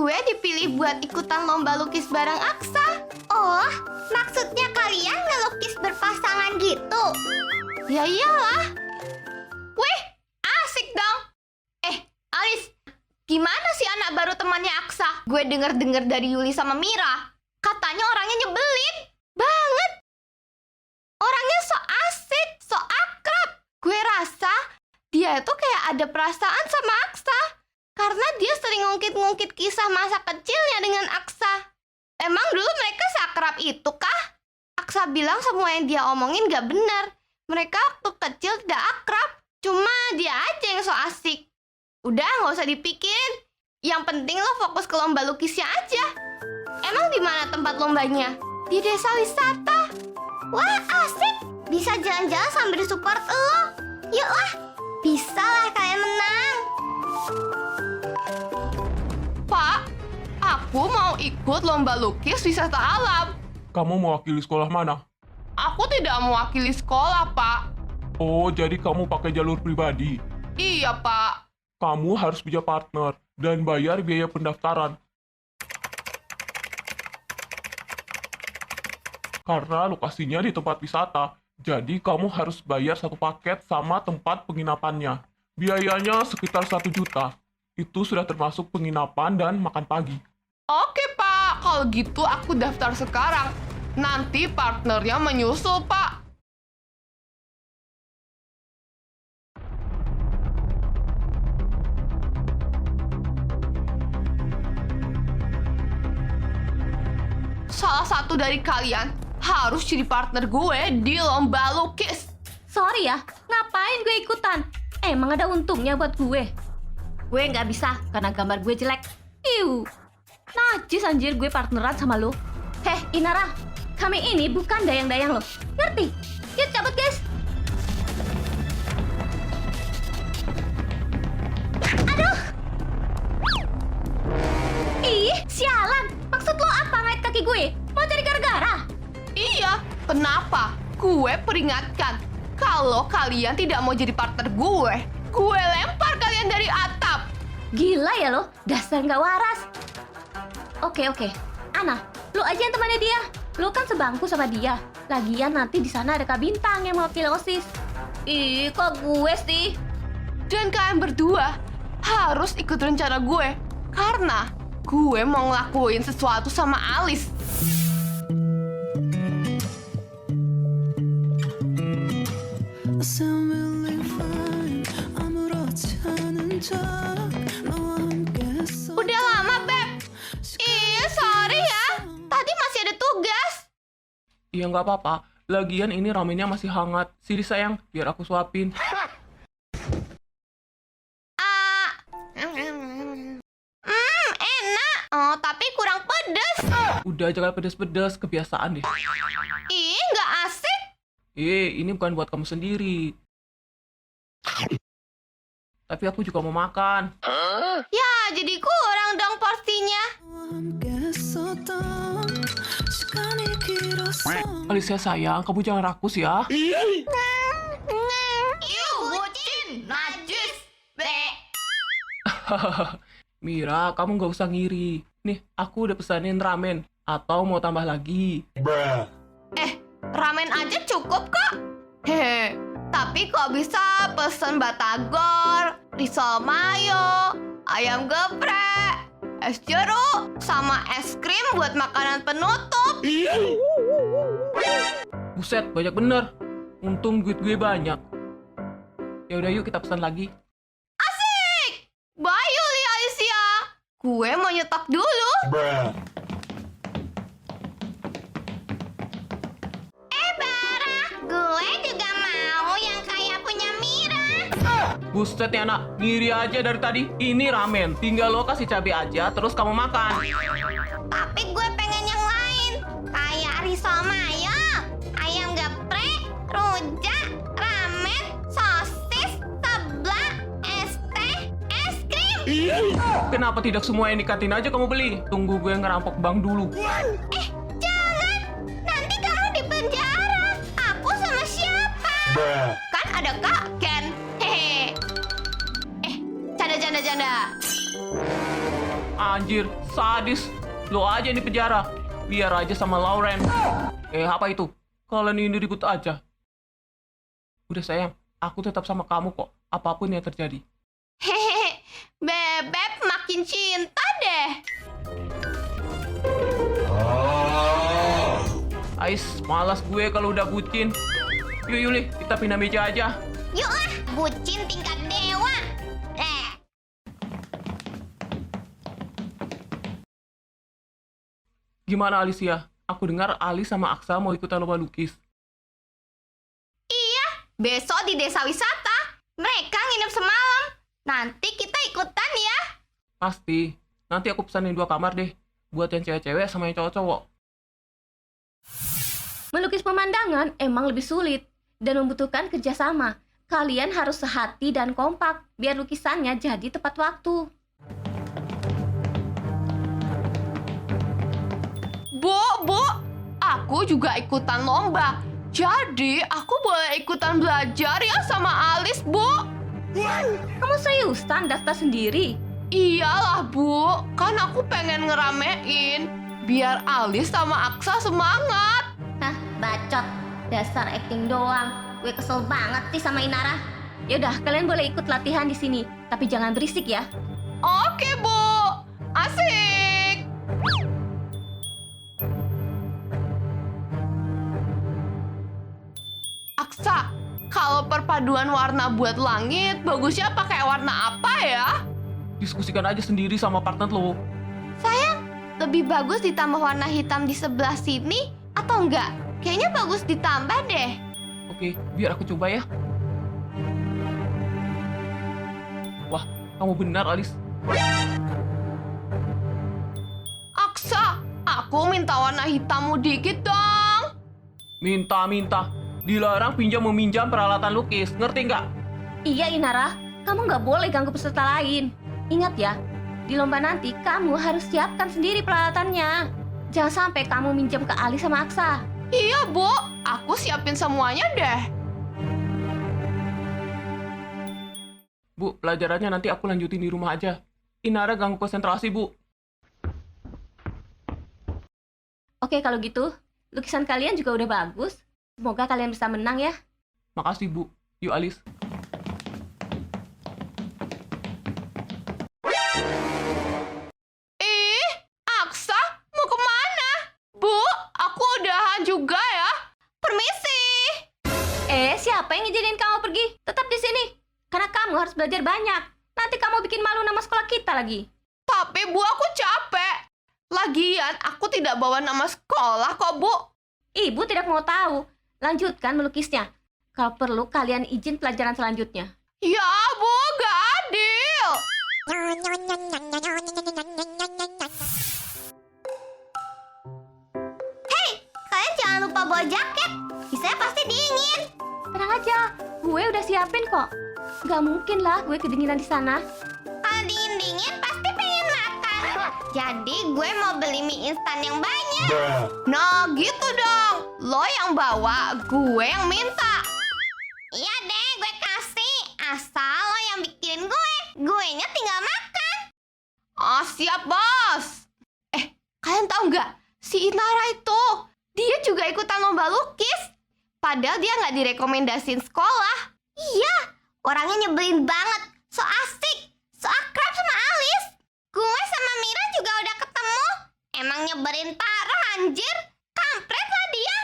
gue dipilih buat ikutan lomba lukis bareng Aksa. Oh, maksudnya kalian ngelukis berpasangan gitu? Ya iyalah. Wih, asik dong. Alis, gimana sih anak baru temannya Aksa? Gue denger-denger dari Yuli sama Mira. Katanya orangnya nyebelin banget. Orangnya so asik, so akrab. Gue rasa dia itu kayak ada perasaan sama Aksa. Karena dia sering ngungkit-ngungkit kisah masa kecilnya dengan Aksa. Emang dulu mereka seakrab itu kah? Aksa bilang semua yang dia omongin gak benar. Mereka waktu kecil tidak akrab. Cuma dia aja yang so asik. Udah gak usah dipikirin. Yang penting lo fokus ke lomba lukisnya aja. Emang di mana tempat lombanya? Di desa wisata. Wah, asik! Bisa jalan-jalan sambil support lo. Yuk lah, bisa lah kalian menang. Pak, aku mau ikut lomba lukis wisata alam. Kamu mewakili sekolah mana? Aku tidak mewakili sekolah, Pak. Oh, jadi kamu pakai jalur pribadi. Iya, Pak. Kamu harus punya partner dan bayar biaya pendaftaran. Karena lokasinya di tempat wisata, jadi kamu harus bayar satu paket sama tempat penginapannya. Biayanya sekitar 1 juta. Itu sudah termasuk penginapan dan makan pagi. Oke, Pak. Kalau gitu aku daftar sekarang. Nanti partnernya menyusul, Pak. Salah satu dari kalian harus jadi partner gue di lomba lukis. Sorry ya, ngapain gue ikutan? Emang ada untungnya buat gue? Gue nggak bisa karena gambar gue jelek. Iu, najis anjir gue partneran sama lo. Heh, Inara, kami ini bukan dayang-dayang lo. Ngerti? Yuk cabut guys. Aduh. Ih, sialan. Maksud lo apa ngait kaki gue? Mau cari gara-gara? Iya, kenapa? Gue peringatkan. Kalau kalian tidak mau jadi partner gue lempar kalian dari atap. Gila ya lo, dasar nggak waras. Oke, Ana, lo aja yang temannya dia. Lo kan sebangku sama dia. Lagian nanti di sana ada Kak Bintang yang mewakili OSIS. Ih, kok gue sih? Dan kalian berdua harus ikut rencana gue. Karena gue mau ngelakuin sesuatu sama Alis. Udah lama, Beb. Ih, sorry ya. Tadi masih ada tugas. Iya nggak apa-apa. Lagian ini ramennya masih hangat. Sini sayang, biar aku suapin. Enak. Oh, tapi kurang pedes. Udah jangan pedes-pedes, kebiasaan deh. Ih, nggak asik. Ini bukan buat kamu sendiri. Tapi aku juga mau makan. Ya, jadi kurang dong porsinya. Alicia sayang, kamu jangan rakus ya. Iu, bucin, najis, bleh. Mira, kamu nggak usah ngiri. Nih, aku udah pesanin ramen. Atau mau tambah lagi? Ramen aja cukup kok. Hehe. Tapi kok bisa pesen batagor, risol mayo, ayam geprek, es jeruk, sama es krim buat makanan penutup. Buset, banyak bener. Untung duit gue banyak. Ya udah yuk kita pesan lagi. Asik! Bye Yuli Alicia. Gue mau nyetok dulu. Gue juga mau yang kayak punya Mira. Buset ya anak, ngiri aja dari tadi. Ini ramen, tinggal lo kasih cabai aja terus kamu makan. Tapi gue pengen yang lain. Kayak risol mayo, ayam geprek, rujak, ramen, sosis, seblak, es teh, es krim. Kenapa tidak semua yang di kantin aja kamu beli? Tunggu gue ngerampok bank dulu. Jangan, nanti kamu di penjara. Aku sama siapa? Kan ada Kak Ken. Hehe. Canda-canda. Anjir, Sadis. Lo aja yang di penjara. Biar aja sama Lauren. Apa itu? Kalian ini ribut aja. Udah sayang, aku tetap sama kamu kok. Apapun yang terjadi. Hehehe, Bebek makin cinta deh. Ais, malas gue kalau udah bucin. Yuk Yuli, kita pindah meja aja. Yuk lah, bucin tingkat dewa. Gimana Alicia? Aku dengar Ali sama Aksa mau ikutan lomba lukis. Iya, besok di desa wisata. Mereka nginep semalam. Nanti kita ikutan ya. Pasti. Nanti aku pesanin 2 kamar deh. Buat yang cewek-cewek sama yang cowok-cowok. Melukis pemandangan emang lebih sulit dan membutuhkan kerjasama. Kalian harus sehati dan kompak biar lukisannya jadi tepat waktu. Bu, aku juga ikutan lomba. Jadi, aku boleh ikutan belajar ya sama Alis, Bu? Kamu seriusan daftar sendiri? Iyalah, Bu. Kan aku pengen ngeramein. Biar Alis sama Aksa semangat. Hah, bacot. Dasar acting doang. Gue kesel banget sih sama Inara. Yaudah, kalian boleh ikut latihan di sini, tapi jangan berisik ya. Oke, Bu. Asik. Aksa, kalau perpaduan warna buat langit, bagusnya pakai warna apa ya? Diskusikan aja sendiri sama partner lo. Sayang, lebih bagus ditambah warna hitam di sebelah sini atau enggak? Kayaknya bagus ditambah deh. Oke, biar aku coba ya. Wah, kamu benar Alis. Aksa, aku minta warna hitammu dikit dong. Minta. Dilarang pinjam-meminjam peralatan lukis. Ngerti nggak? Iya Inara, kamu nggak boleh ganggu peserta lain. Ingat ya, di lomba nanti kamu harus siapkan sendiri peralatannya. Jangan sampai kamu minjem ke Ali sama Aksa. Iya, Bu. Aku siapin semuanya deh. Bu, pelajarannya nanti aku lanjutin di rumah aja. Inara ganggu konsentrasi, Bu. Oke, kalau gitu, lukisan kalian juga udah bagus. Semoga kalian bisa menang ya. Makasih, Bu. Yuk, Alis. Aksa, mau kemana? Bu, aku udahan juga ya. Permisi. Siapa yang ngizinin kamu pergi? Tetap di sini. Karena kamu harus belajar banyak. Nanti kamu bikin malu nama sekolah kita lagi. Tapi, Bu, aku capek. Lagian, aku tidak bawa nama sekolah kok, Bu. Ibu tidak mau tahu. Lanjutkan melukisnya. Kalau perlu, kalian izin pelajaran selanjutnya. Ya, Bu, gak adil. Kalian jangan lupa bawa jaket. Bisa pasti dingin. Tenang aja, gue udah siapin kok. Gak mungkin lah gue kedinginan di sana. Kalau dingin-dingin pasti pengen makan. Jadi gue mau beli mie instan yang banyak. Nah, gitu dong. Lo yang bawa, gue yang minta. Iya deh, gue kasih. Asal lo yang bikinin gue. Guenya tinggal makan. Oh, siap, Bos. Kalian tahu nggak? Si Inara itu, dia juga ikutan lomba lukis. Padahal dia nggak direkomendasiin sekolah. Iya, orangnya nyebelin banget. So asik, so akrab sama Alis. Gue sama Mira juga udah ketemu. Emang nyebelin parah anjir. Kampret lah dia.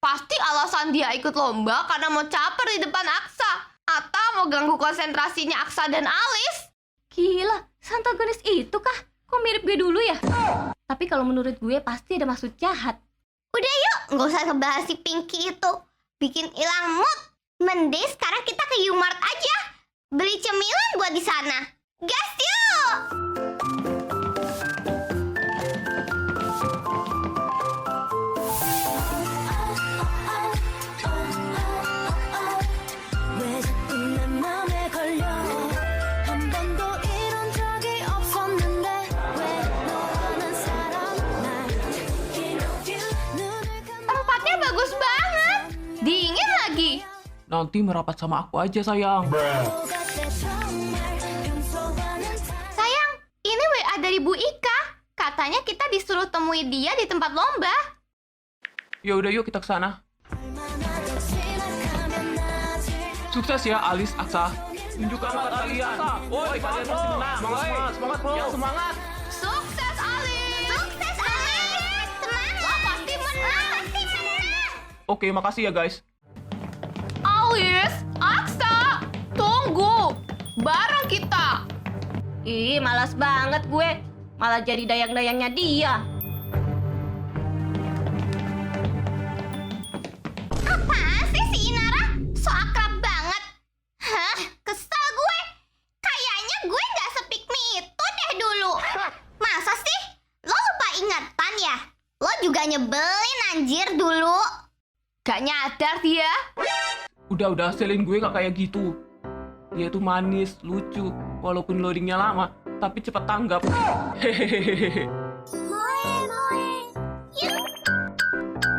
Pasti alasan dia ikut lomba karena mau caper di depan Aksa. Atau mau ganggu konsentrasinya Aksa dan Alis. Gila, santagonis itu kah? Kok mirip gue dulu ya? Tapi kalau menurut gue pasti ada maksud jahat. Udah yuk, nggak usah ngebahas si Pinky itu. Bikin hilang mood. Mending sekarang kita ke Umart aja. Beli cemilan buat di sana. Gas yuk! 왜 자꾸 내 맘에 걸려 한 번도 이런 적이 없었는데 왜 너라는 사람 날 눈을 Tempatnya bagus banget. Dingin lagi. Nanti merapat sama aku aja, sayang. 감아갈 때 정말 평소와는 Sayang, ini WA dari Bu Ika. Katanya disuruh temui dia di tempat lomba. Ya udah yuk kita ke sana. Sukses ya Alis, Aksa. Tunjukkan bakat kalian. Woi, kalian pasti menang. Semangat, semangat, bro. Yang semangat. Sukses, Alice! Sukses, Alice! Semangat! Lo pasti menang! Pasti menang! Oke, makasih ya guys. Alice, Aksa, tunggu. Bareng kita. Ih, malas banget gue. Malah jadi dayang-dayangnya dia. Apaan sih si Inara? So akrab banget. Hah? Kesel gue. Kayaknya gue nggak sepikmi itu deh dulu. Masa sih? Lo lupa ingatan ya? Lo juga nyebelin anjir dulu. Gak nyadar dia. Udah, selin gue gak kayak gitu. Dia tuh manis, lucu, walaupun loadingnya lama, tapi cepat tanggap. Hehehe.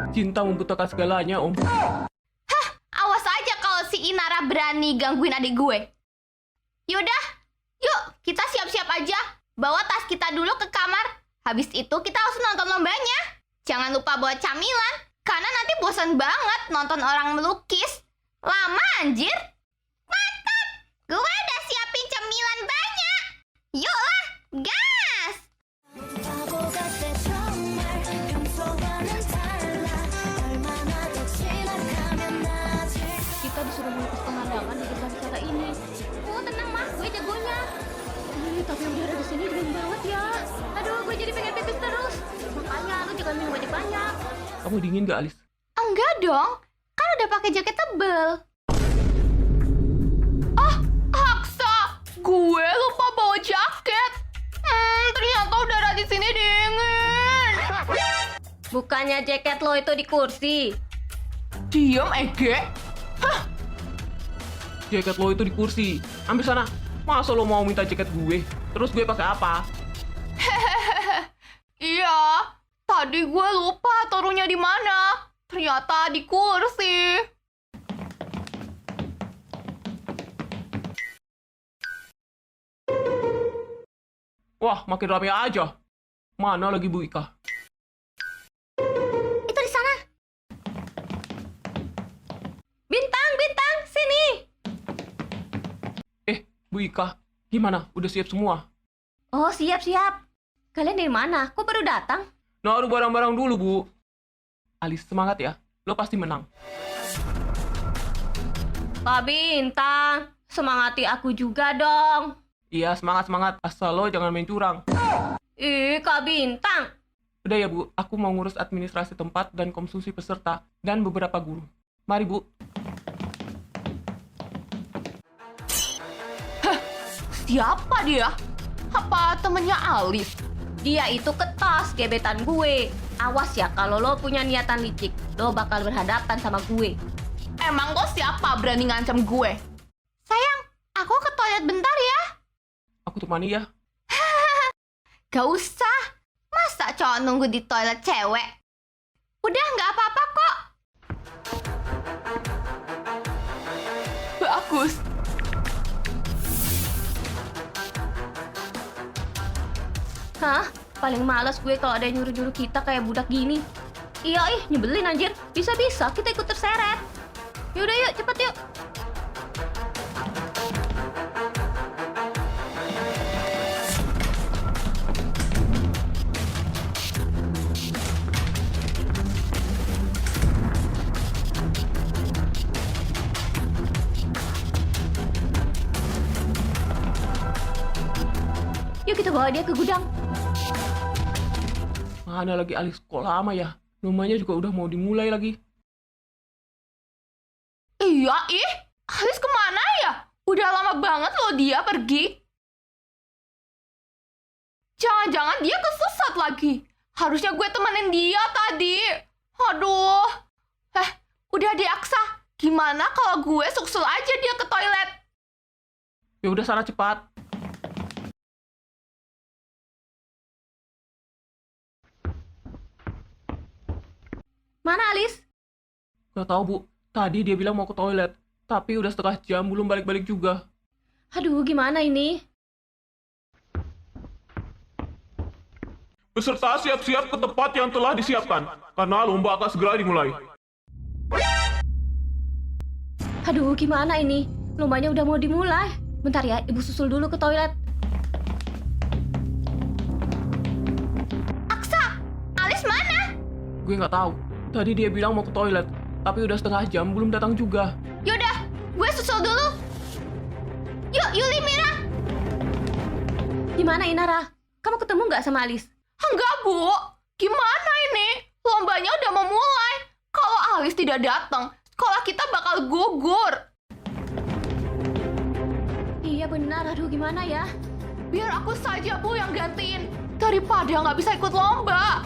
Cinta membutuhkan segalanya, Om. Awas aja kalau si Inara berani gangguin adik gue. Yaudah, yuk kita siap-siap aja. Bawa tas kita dulu ke kamar. Habis itu kita harus nonton lombanya. Jangan lupa bawa camilan, karena nanti bosan banget nonton orang melukis. Lama anjir. Mantap! Gue udah siapin cemilan banyak. Yuk lah, gas! 바보 같아 정말 평소와는 달라 얼마나 더 지나가면 나지 Kita disuruh melukis pemandangan di desa wisata ini. Oh, tenang mah, gue jagonya. Tapi udara di sini dingin banget ya. Aduh, gue jadi pengen pipis terus. Makanya lu jangan minum banyak-banyak. Kamu dingin gak, Alis? Enggak dong, kan udah pakai jaket tebel. Ah, Aksa, gue lupa bawa jaket. Ternyata udara di sini dingin. Bukannya jaket lo itu di kursi. Diam, Ege. Jaket lo itu di kursi. Ambil sana. Masa lo mau minta jaket gue? Terus gue pakai apa? Iya, tadi gue lupa taruhnya di mana. Ternyata di kursi. Wah, makin rame aja. Mana lagi Bu Ika? Itu di sana. Bintang, sini. Bu Ika, gimana? Udah siap semua? Oh, siap. Kalian dari mana? Kok baru datang? Naruh barang-barang dulu, Bu. Alis, semangat ya. Lo pasti menang. Pak Bintang, semangati aku juga dong. Iya, semangat-semangat. Asal lo jangan main curang. Ih, Kak Bintang. Udah ya, Bu. Aku mau ngurus administrasi tempat dan konsumsi peserta dan beberapa guru. Mari, Bu. Siapa dia? Apa temennya Alice? Dia itu ketas gebetan gue. Awas ya kalau lo punya niatan licik, lo bakal berhadapan sama gue. Emang lo siapa berani ngancam gue? Sayang, aku ke toilet bentar ya. Aku temani ya. Gak usah. Masa cowok nunggu di toilet cewek? Udah nggak apa-apa kok. Bagus. Hah? Paling males gue kalau ada yang nyuruh-nyuruh kita kayak budak gini. Iya nyebelin anjir. Bisa-bisa kita ikut terseret. Yaudah yuk, cepet yuk. Yuk kita bawa dia ke gudang. Mana lagi Alis? Kok lama ya? Lombanya juga udah mau dimulai lagi. Iya, Alice kemana ya? Udah lama banget loh dia pergi. Jangan-jangan dia kesesat lagi. Harusnya gue temenin dia tadi. Aduh. Udah diaksa. Gimana kalau gue suksul aja dia ke toilet? Ya udah sana cepat. Mana Alice? Gak tahu, Bu. Tadi dia bilang mau ke toilet. Tapi udah setengah jam belum balik-balik juga. Aduh, gimana ini? Peserta siap-siap ke tempat yang telah disiapkan, karena lomba akan segera dimulai. Aduh, gimana ini? Lombanya udah mau dimulai. Bentar ya, ibu susul dulu ke toilet. Aksa, Alis mana? Gue nggak tahu. Tadi dia bilang mau ke toilet, tapi udah setengah jam belum datang juga. Yaudah, gue susul dulu. Yuk, Yuli, Mira. Gimana Inara? Kamu ketemu nggak sama Alis? Enggak, Bu. Gimana ini? Lombanya udah mau mulai. Kalau Alis tidak datang, sekolah kita bakal gugur. Iya benar, aduh gimana ya? Biar aku saja, Bu, yang gantiin. Daripada nggak bisa ikut lomba.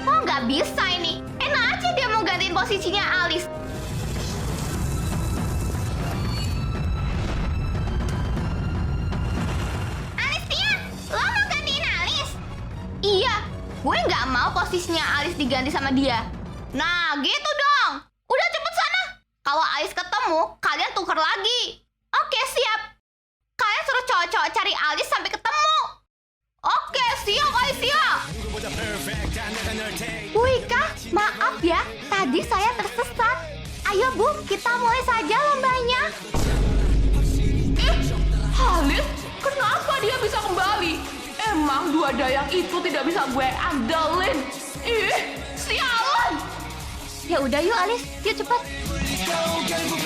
Oh, nggak bisa ini. Enak aja dia mau gantiin posisinya Alis. Alistia, lo mau gantiin Alis? Iya, gue nggak mau posisinya Alis diganti sama dia. Nah, gitu dong. Udah cepet sana. Kalau Alis ketemu, kalian tuker lagi. Oke, siap. Kalian suruh cowok-cowok cari Alis sampai ketemu. Oke, siap, Alicia. Bu Ika, maaf ya, tadi saya tersesat. Ayo Bu, kita mulai saja lombanya. Alis, kenapa dia bisa kembali? Emang dua dayang itu tidak bisa gue andelin. Ih, sialan. Ya udah yuk Alis, yuk cepat. 결국